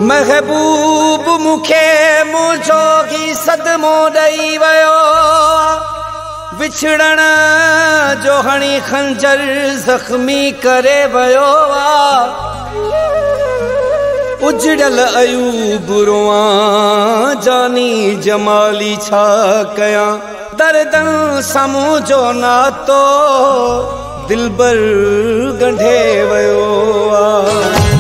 महबूब मुखे मुझो ही सदमो दई वयो विछड़न जो हणी खंजर जख्मी करे वयो उजड़ल अयूब रोआ जानी जमाली छा कया दर्दन सामू जो नातो दिलबर गंढे वयो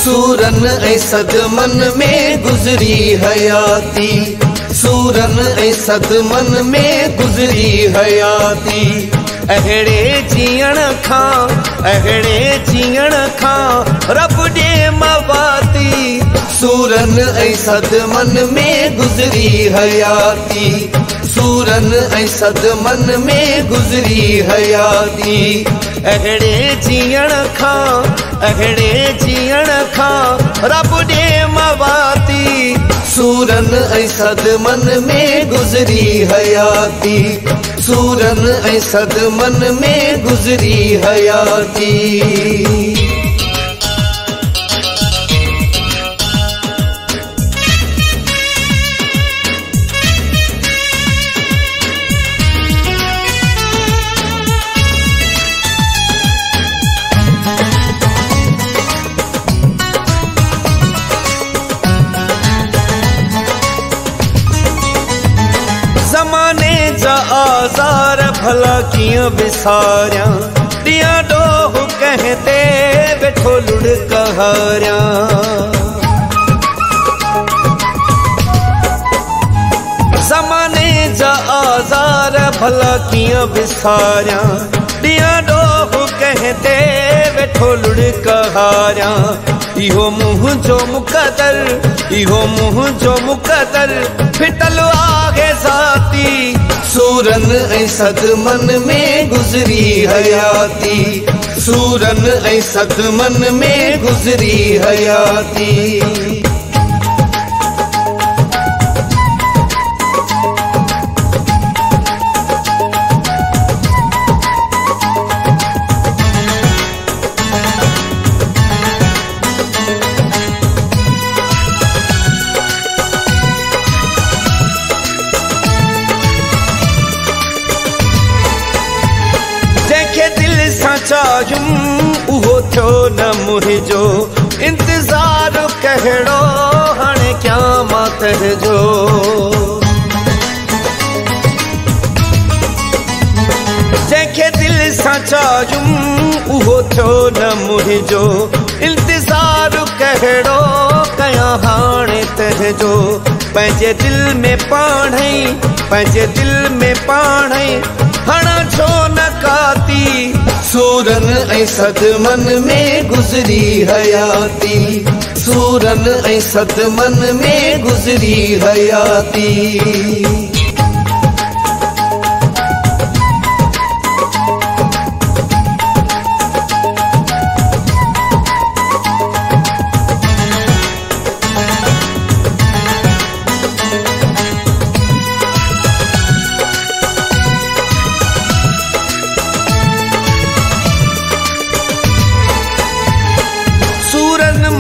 सूरन ऐ सदमन में गुजरी हयाती सूरन ऐ सदमन में गुजरी हयाती अहड़े जीअण खां रब दे मवाती सूरन ऐ सदमन में गुजरी हयाती सूरन ऐ सदमन में गुजरी हयाती अहड़े जीअण खां रब दे मवाती सूरन ऐ सदमन में गुजरी हयाती सूरन ऐ सदमन में गुजरी हयाती ज़माने जा आज़ार भला किया विसारिया दिया डोह कहते बैठो लुड़ कहारिया ज़माने जा आज़ार भला किया विसारिया दिया डोह कहते बैठो लुड़ कहारिया इहो मुँह जो मुक़दर फिटल आहे ज़ाती सूरन ऐ सदमन में गुजरी हयाती सूरन ऐ सदमन में गुजरी हयाती चाहियूं उहो थियो न मुहिंजो इंतजार कहिड़ो हाणे क़यामत जो जंहिंखे दिल सां चाहियूं उहो थियो न मुहिंजो इंतजार कहिड़ो कयां हाणे तुंहिंजो पंहिंजे दिल में पाणई हणा छो न काती सूरन ऐ सदमन में गुजरी हयाती सूरन ऐ सदमन में गुजरी हयाती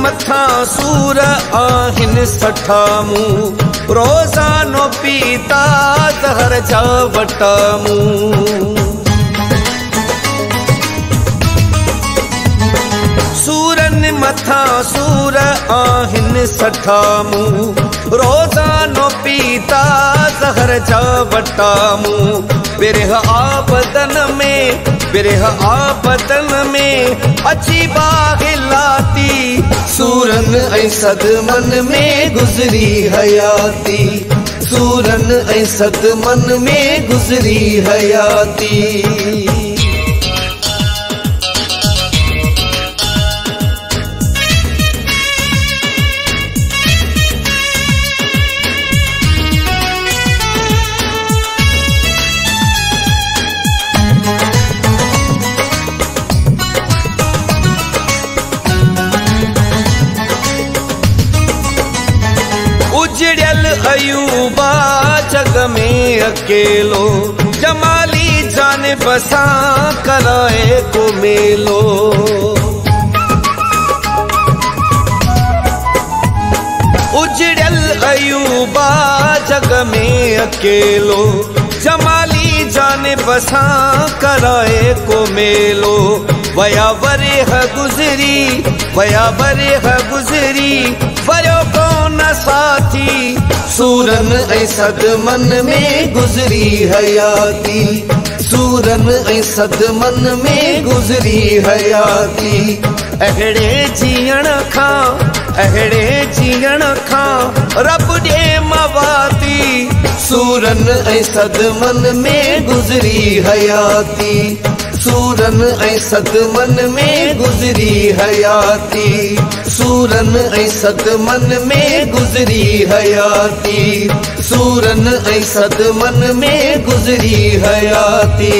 मथा सूर आहिन सठामू रोज़ानो पीता ज़हर जा वटामू सूरन मथा सूर आहिन सठामू रोज़ानो पीता ज़हर जा वटामू बिरह आबदन में अची बागिलाती सूरन ऐ सदमन में गुजरी हयाती सूरन ऐ सदमन में गुजरी हयाती उजड़ियल अयूबा जग में अकेलो जमाली जाने बसा कराए को मेलो। उजड़ल अयूबा जग में अकेलो, जमाली जाने बसा कराए को मेलो। वया बरेह गुजरी, वया बरेह गुजरी, वयो कौन साथी। सूरन ऐं सदमन में गुजरी हयाती, सूरन ऐं सदमन में गुजरी हयाती। अहड़े जीअण खां, अहड़े जीअण खां रब ॾे मवाती। सूरन ऐं सदमन में गुजरी हयाती, सूरन ऐं सदमन में गुजरी हयाती। सूरन ऐं सदमन में गुजरी हयाती, सूरन ऐं सदमन में गुजरी हयाती।